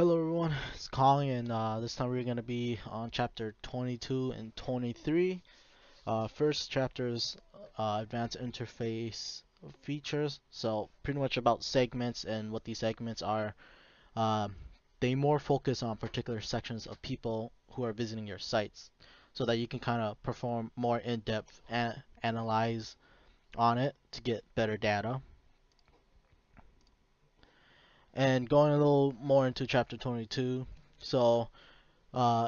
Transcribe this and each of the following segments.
Hello everyone, it's Colin, and this time we're going to be on chapter 22 and 23. First chapter is advanced interface features, so pretty much about segments and what these segments are. Um, they more focus on particular sections of people who are visiting your sites, so that you can kind of perform more in-depth analyze on it to get better data. And going a little more into chapter 22, so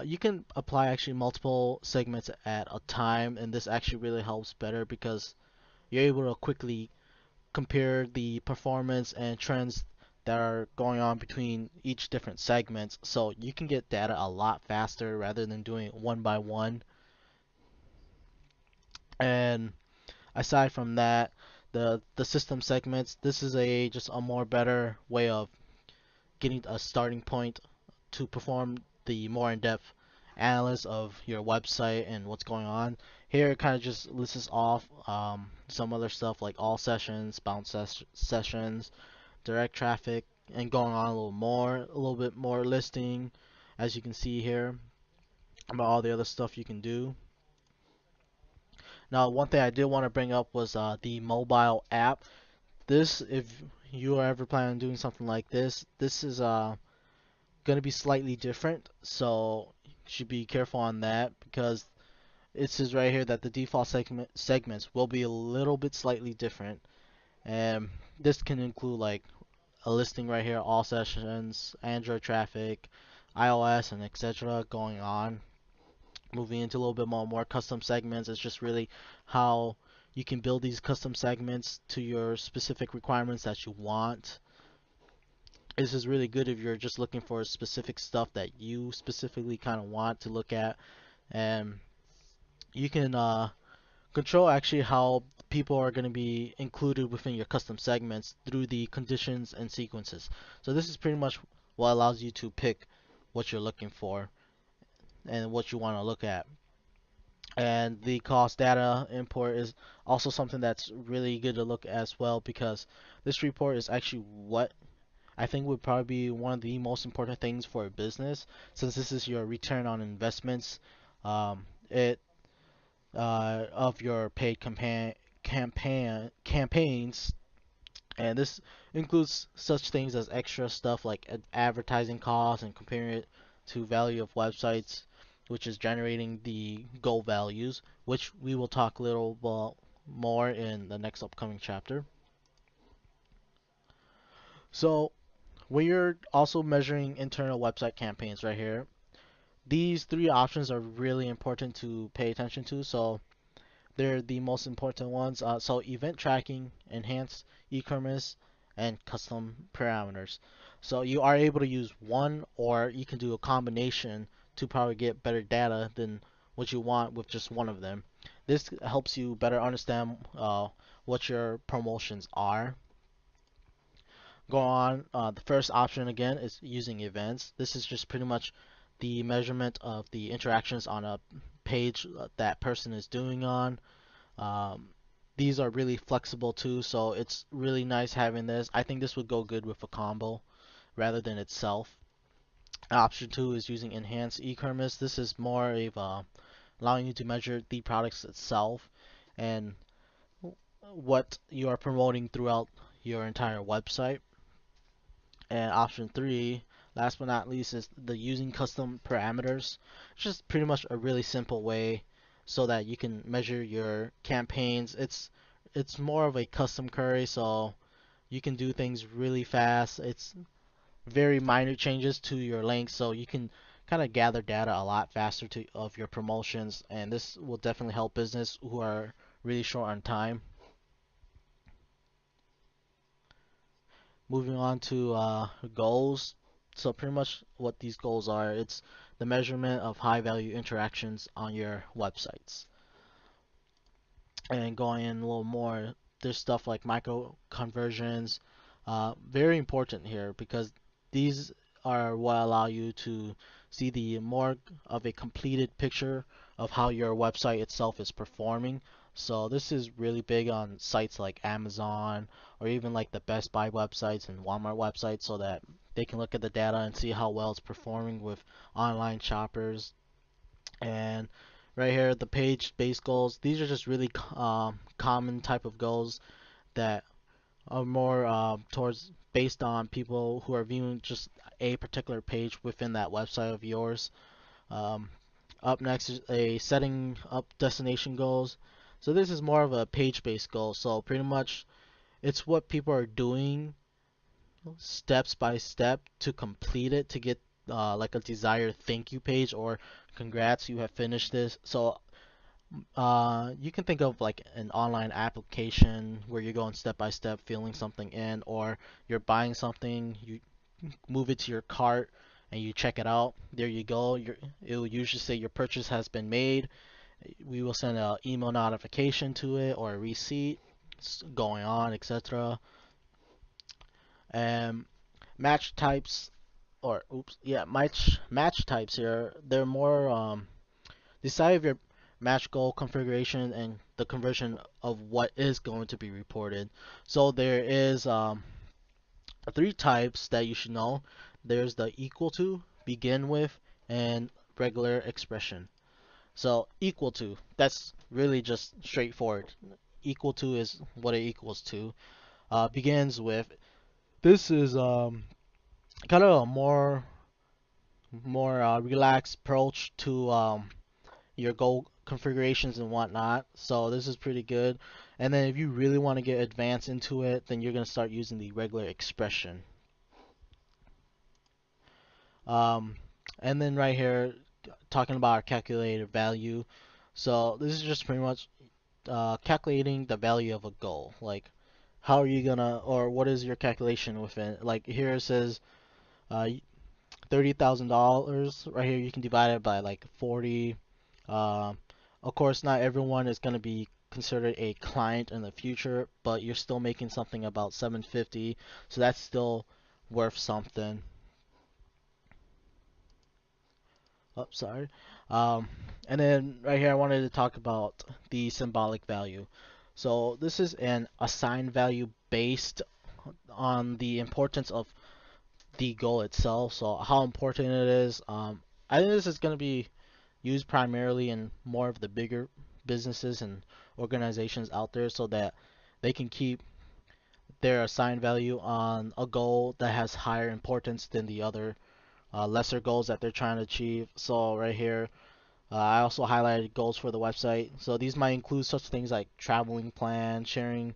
you can apply actually multiple segments at a time, and this actually really helps better because you're able to quickly compare the performance and trends that are going on between each different segments. So you can get data a lot faster rather than doing it one by one. And aside from that, the system segments, this is a just a more better way of getting a starting point to perform the more in-depth analysis of your website and what's going on. Here it kind of just lists off some other stuff like all sessions, sessions, direct traffic, and going on a little bit more listing, as you can see here, about all the other stuff you can do. Now, one thing I did want to bring up was the mobile app. This, if you are ever planning on doing something like this is going to be slightly different, so you should be careful on that because it says right here that the default segments will be a little bit slightly different, and this can include like a listing right here, all sessions, Android traffic, iOS, and etc. going on. Moving into a little bit more custom segments, it's just really how you can build these custom segments to your specific requirements that you want. This is really good if you're just looking for specific stuff that you specifically kind of want to look at, and you can control actually how people are going to be included within your custom segments through the conditions and sequences. So this is pretty much what allows you to pick what you're looking for and what you want to look at. And the cost data import is also something that's really good to look at as well, because this report is actually what I think would probably be one of the most important things for a business, since this is your return on investments. It of your paid campaigns, and this includes such things as extra stuff like advertising costs and comparing it to value of websites, which is generating the goal values, which we will talk a little more in the next upcoming chapter. So when you're also measuring internal website campaigns right here, these three options are really important to pay attention to. So they're the most important ones. So event tracking, enhanced e-commerce, and custom parameters. So you are able to use one, or you can do a combination to probably get better data than what you want with just one of them. This helps you better understand what your promotions are. Go on. The first option again is using events. This is just pretty much the measurement of the interactions on a page that person is doing on. Um, these are really flexible too, so it's really nice having this. I think this would go good with a combo rather than itself. Option two is using enhanced e-commerce. This is more of allowing you to measure the products itself and what you are promoting throughout your entire website. And option three, last but not least, is the using custom parameters. It's just pretty much a really simple way so that you can measure your campaigns. It's more of a custom query, so you can do things really fast. It's very minor changes to your links, so you can kind of gather data a lot faster of your promotions, and this will definitely help business who are really short on time. Moving on to goals. So pretty much what these goals are, it's the measurement of high value interactions on your websites. And going in a little more, there's stuff like micro conversions. Very important here because these are what allow you to see the more of a completed picture of how your website itself is performing. So this is really big on sites like Amazon or even like the Best Buy websites and Walmart websites, so that they can look at the data and see how well it's performing with online shoppers. And right here, the page-based goals. These are just really common type of goals that are more towards based on people who are viewing just a particular page within that website of yours. Um, Up next is a setting up destination goals. So this is more of a page-based goal. So pretty much it's what people are doing steps by step to complete it to get like a desired thank you page or congrats you have finished this. So you can think of like an online application where you're going step by step filling something in, or you're buying something, you move it to your cart and you check it out. There you go. It will usually say your purchase has been made. We will send an email notification to it or a receipt going on, etc. And match types or oops, yeah, match types here. They're more decide if your match goal configuration and the conversion of what is going to be reported. So there is three types that you should know. There's the equal to, begin with, and regular expression. So equal to, that's really just straightforward. Equal to is what it equals to. Begins with. This is kind of a more relaxed approach to your goal configurations and whatnot. So this is pretty good. And then if you really want to get advanced into it, then you're going to start using the regular expression. Um, and then right here, talking about our calculated value. So this is just pretty much calculating the value of a goal. Like, how are you gonna, or what is your calculation within? Like here it says uh, $30,000. Right here, you can divide it by like 40. Um, of course, not everyone is gonna be considered a client in the future, but you're still making something about 750, so that's still worth something. Oh, sorry. Um, and then right here, I wanted to talk about the symbolic value. So this is an assigned value based on the importance of the goal itself. So how important it is. I think this is going to be used primarily in more of the bigger businesses and organizations out there, so that they can keep their assigned value on a goal that has higher importance than the other lesser goals that they're trying to achieve. So right here, I also highlighted goals for the website. So these might include such things like traveling plans, sharing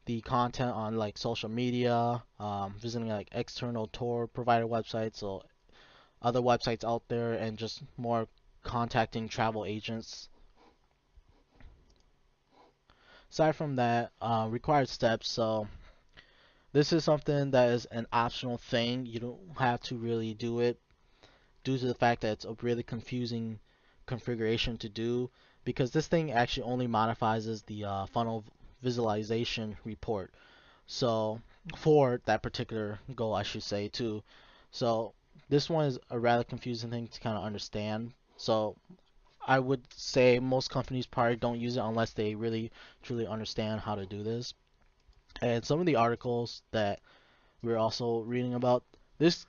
the content on like social media, visiting like external tour provider websites or other websites out there, and just more contacting travel agents. Aside from that, required steps. So this is something that is an optional thing. You don't have to really do it due to the fact that it's a really confusing configuration to do, because this thing actually only modifies the funnel visualization report. So for that particular goal, I should say too. So this one is a rather confusing thing to kind of understand. So I would say most companies probably don't use it unless they really truly understand how to do this. And some of the articles that we're also reading about, this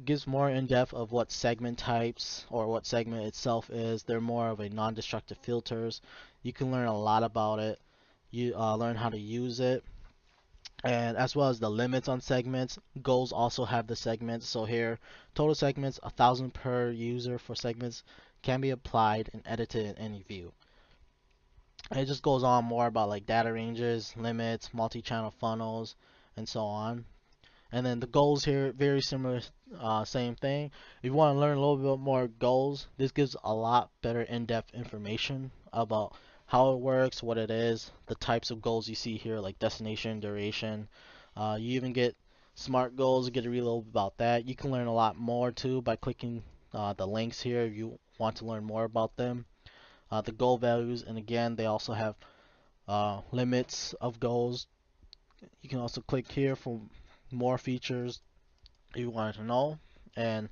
gives more in depth of what segment types or what segment itself is. They're more of a non-destructive filters. You can learn a lot about it. You learn how to use it, and as well as the limits on segments. Goals also have the segments. So here, total segments, 1,000 per user for segments, can be applied and edited in any view. And it just goes on more about like data ranges, limits, multi-channel funnels, and so on. And then the goals here, very similar, same thing. If you want to learn a little bit more goals, this gives a lot better in-depth information about how it works, what it is, the types of goals you see here, like destination, duration. You even get smart goals, you get to read a little bit about that. You can learn a lot more too by clicking the links here if you want to learn more about them. The goal values, and again, they also have limits of goals. You can also click here for more features you wanted to know. And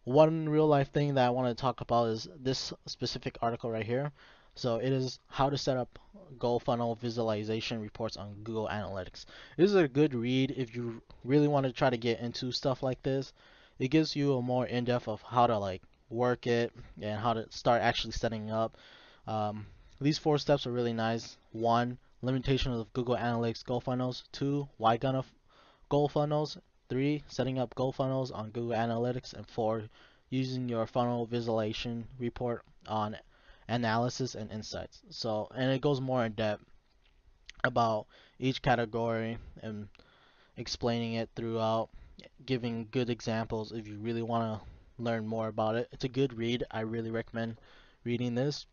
one real life thing that I want to talk about is this specific article right here. So it is how to set up goal funnel visualization reports on Google Analytics. This is a good read if you really want to try to get into stuff like this. It gives you a more in-depth of how to like work it and how to start actually setting up. Um, these 4 steps are really nice. 1, limitation of Google Analytics goal funnels. 2, why gonna goal funnels. 3, setting up goal funnels on Google Analytics. And 4, using your funnel visualization report on analysis and insights. So, and it goes more in depth about each category and explaining it throughout, giving good examples if you really want to learn more about it. It's a good read. I really recommend reading this.